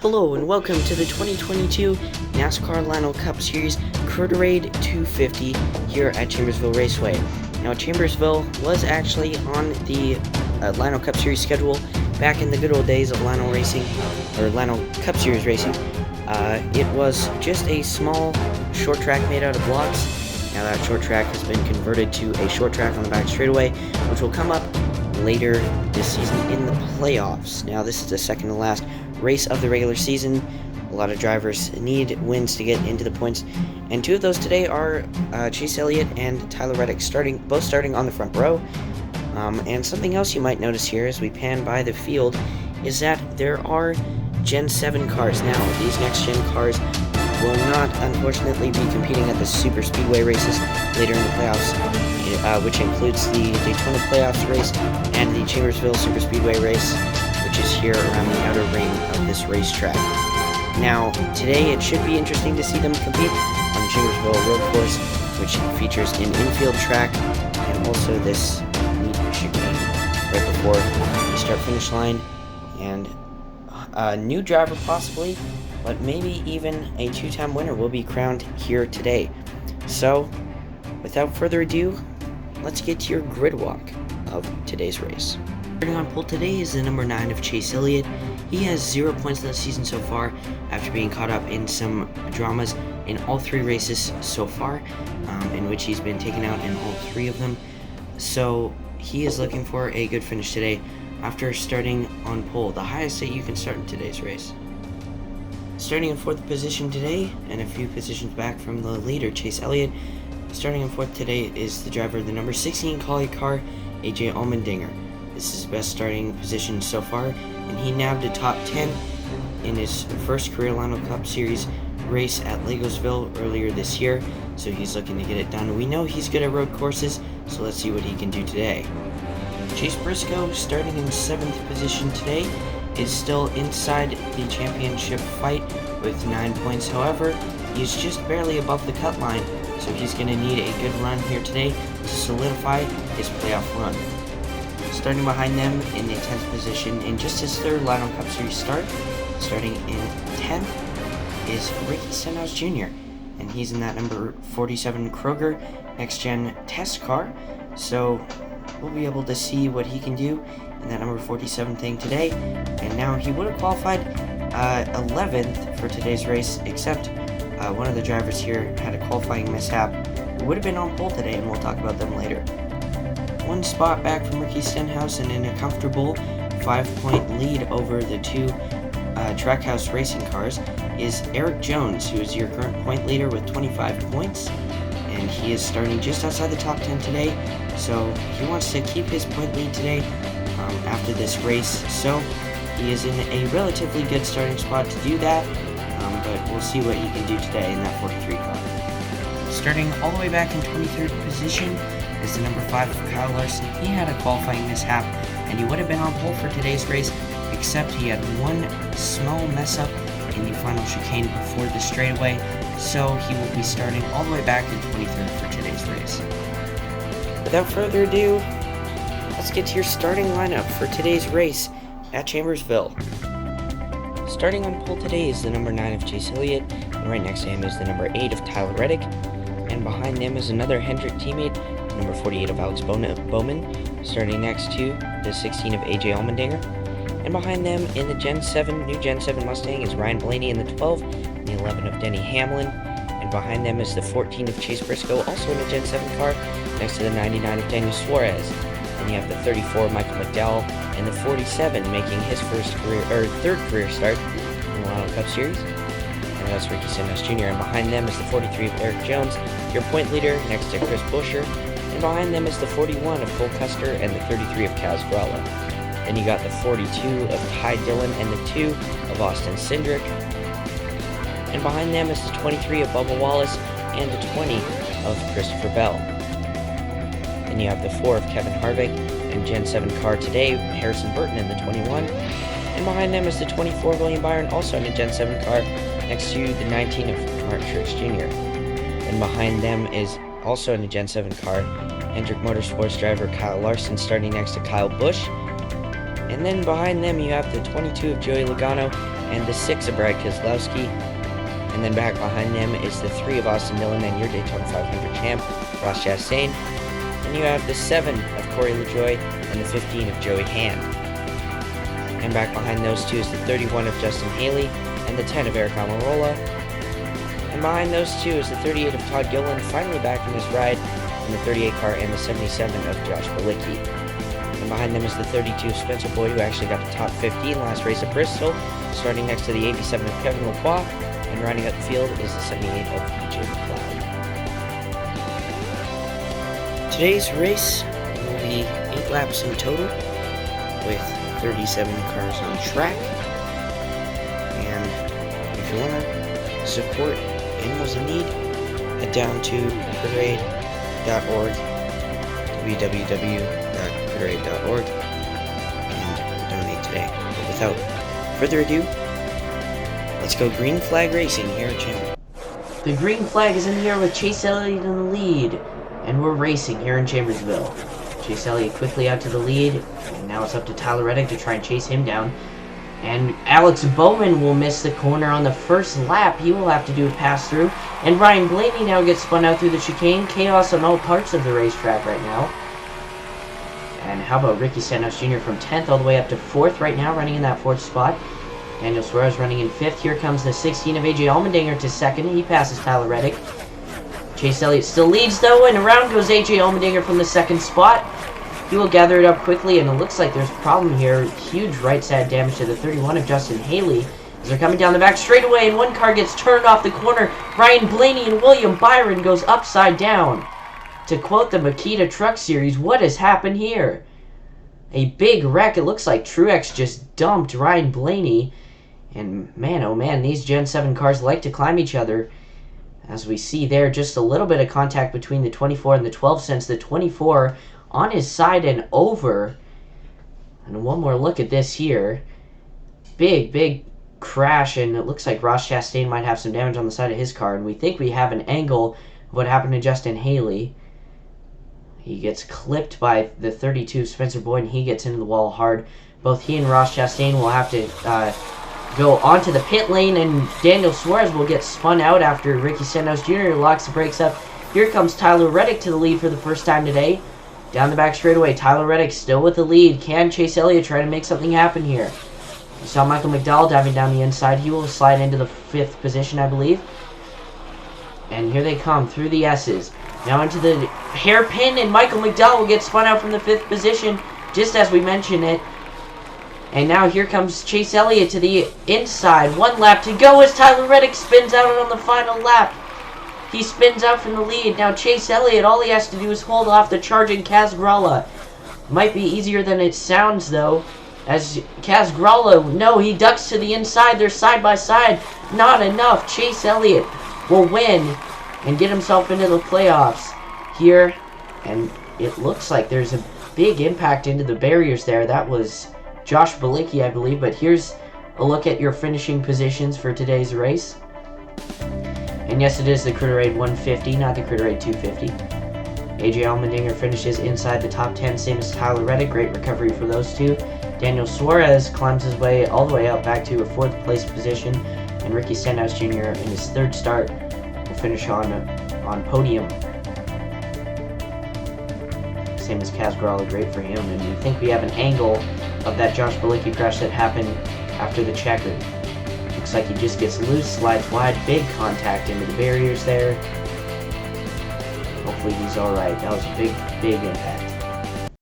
Hello and welcome to the 2022 NASCAR Lionel Cup Series Critteraid 250 here at Chambersville Raceway. Now, Chambersville was actually on the Lionel Cup Series schedule back in the good old days of Lionel Racing, or Lionel Cup Series Racing. It was just a small short track made out of blocks. Now that short track has been converted to a short track on the back straightaway, which will come up later this season in the playoffs. Now, this is the second to last race of the regular season. A lot of drivers need wins to get into the points, and two of those today are Chase Elliott and Tyler Reddick, both starting on the front row. And something else you might notice here as we pan by the field is that there are Gen 7 cars. Now, these next gen cars will not, unfortunately, be competing at the super speedway races later in the playoffs, which includes the Daytona playoffs race and the Chambersville super speedway race, which is here around the outer ring of this racetrack. Now, today it should be interesting to see them compete on the Chambersville road course, which features an infield track and also this neat chicane right before the start-finish line, and a new driver possibly, but maybe even a two-time winner will be crowned here today. So, without further ado, let's get to your grid walk of today's race. Starting on pole today is the number 9 of Chase Elliott. He has 0 points this season so far after being caught up in some dramas in all 3 races so far, in which he's been taken out in all 3 of them. So he is looking for a good finish today after starting on pole, the highest that you can start in today's race. Starting in 4th position today, and a few positions back from the leader, Chase Elliott, starting in 4th today is the driver of the number 16 Collie car, AJ Allmendinger. This is his best starting position so far, and he nabbed a top 10 in his first career Lionel Cup Series race at Legosville earlier this year, so he's looking to get it done. We know he's good at road courses, so let's see what he can do today. Chase Briscoe, starting in 7th position today, is still inside the championship fight with 9 points. However, he's just barely above the cut line, so he's going to need a good run here today to solidify his playoff run. Starting behind them in the 10th position in just his 3rd Lionel Cup Series start, starting in 10th, is Ricky Stenhouse Jr., and he's in that number 47 Kroger Next Gen test car, so we'll be able to see what he can do in that number 47 thing today. And now he would have qualified 11th for today's race, except one of the drivers here had a qualifying mishap. It would have been on pole today, and we'll talk about them later. One spot back from Ricky Stenhouse and in a comfortable 5-point lead over the 2 Trackhouse racing cars is Eric Jones, who is your current point leader with 25 points, and he is starting just outside the top 10 today, so he wants to keep his point lead today after this race, so he is in a relatively good starting spot to do that, but we'll see what he can do today in that 43 car. Starting all the way back in 23rd position is the number 5 of Kyle Larson. He had a qualifying mishap, and he would have been on pole for today's race, except he had one small mess up in the final chicane before the straightaway, so he will be starting all the way back in 23rd for today's race. Without further ado, let's get to your starting lineup for today's race at Chambersville. Starting on pole today is the number 9 of Chase Elliott, and right next to him is the number 8 of Tyler Reddick, and behind them is another Hendrick teammate, number 48 of Alex Bowman, starting next to the 16 of AJ Allmendinger, and behind them in the new Gen 7 Mustang is Ryan Blaney in the 12, and the 11 of Denny Hamlin, and behind them is the 14 of Chase Briscoe, also in a Gen 7 car, next to the 99 of Daniel Suarez. And you have the 34 of Michael McDowell, and the 47 making his third career start in the Lionel Cup Series, and that's Ricky Stenhouse Jr. And behind them is the 43 of Eric Jones, your point leader, next to Chris Buescher, and behind them is the 41 of Cole Custer and the 33 of Kaz Gralla. Then you got the 42 of Ty Dillon and the 2 of Austin Cindric, and behind them is the 23 of Bubba Wallace and the 20 of Christopher Bell. Then you have the 4 of Kevin Harvick and Gen 7 car today, Harrison Burton in the 21. And behind them is the 24 of William Byron, also in a Gen 7 car, next to the 19 of Martin Truex Jr. And behind them is also in a Gen 7 car, Hendrick Motorsports driver Kyle Larson starting next to Kyle Busch. And then behind them you have the 22 of Joey Logano and the 6 of Brad Keselowski. And then back behind them is the 3 of Austin Dillon and your Daytona 500 champ, Ross Chastain. And you have the 7 of Corey LaJoie and the 15 of Joey Hand. And back behind those two is the 31 of Justin Haley and the 10 of Eric Almirola. And behind those two is the 38 of Todd Gilliland, finally back from his ride in the 38 car, and the 77 of Josh Bilicki. And behind them is the 32 of Spencer Boyd, who actually got the top 15 last race at Bristol, starting next to the 87 of Kevin Lacroix, and rounding out the field is the 78 of BJ McLeod. Today's race will be 8 laps in total, with 37 cars on track. And if you want to support Animals in Need, head down to Critteraid.org, www.critteraid.org, and donate today. But without further ado, let's go green flag racing here at Chambers. The green flag is in the air with Chase Elliott in the lead, and we're racing here in Chambersville. Chase Elliott quickly out to the lead, and now it's up to Tyler Reddick to try and chase him down. And Alex Bowman will miss the corner on the first lap. He will have to do a pass-through. And Ryan Blaney now gets spun out through the chicane. Chaos on all parts of the racetrack right now. And how about Ricky Santos Jr. from 10th all the way up to 4th right now, running in that 4th spot. Daniel Suarez running in 5th. Here comes the 16 of AJ Allmendinger to 2nd. He passes Tyler Reddick. Chase Elliott still leads, though, and around goes AJ Allmendinger from the 2nd spot. He will gather it up quickly, and it looks like there's a problem here. Huge right side damage to the 31 of Justin Haley as they're coming down the back straightaway, and one car gets turned off the corner. Ryan Blaney and William Byron goes upside down. To quote the Makita Truck Series, what has happened here? A big wreck. It looks like Truex just dumped Ryan Blaney. And man, oh man, these Gen 7 cars like to climb each other. As we see there, just a little bit of contact between the 24 and the 12 since the 24 on his side and over. And one more look at this here. Big crash, and it looks like Ross Chastain might have some damage on the side of his car, and we think we have an angle of what happened to Justin Haley. He gets clipped by the 32 Spencer Boyd, and he gets into the wall hard. Both he and Ross Chastain will have to go onto the pit lane, and Daniel Suarez will get spun out after Ricky Santos Jr. locks the brakes up. Here comes Tyler Reddick to the lead for the first time today. Down the back straightaway, Tyler Reddick still with the lead. Can Chase Elliott try to make something happen here? You saw Michael McDowell diving down the inside. He will slide into the 5th position, I believe. And here they come through the S's. Now into the hairpin, and Michael McDowell will get spun out from the 5th position, just as we mentioned it. And now here comes Chase Elliott to the inside. 1 lap to go as Tyler Reddick spins out on the final lap. He spins out from the lead. Now Chase Elliott, all he has to do is hold off the charging Kaz Grala. Might be easier than it sounds, though, as Kaz Grala, no, he ducks to the inside. They're side by side. Not enough. Chase Elliott will win and get himself into the playoffs here. And it looks like there's a big impact into the barriers there. That was Josh Bilicki, I believe. But here's a look at your finishing positions for today's race. And yes, it is the Critteraid 150, not the Critteraid 250. AJ Allmendinger finishes inside the top 10, same as Tyler Reddick. Great recovery for those two. Daniel Suarez climbs his way all the way up back to a 4th place position. And Ricky Stenhouse Jr. in his 3rd start will finish on podium. Same as Kaz Grala, great for him. And we think we have an angle of that Josh Bilicki crash that happened after the checker. Looks like he just gets loose, slides wide, big contact into the barriers there. Hopefully he's alright. That was a big impact.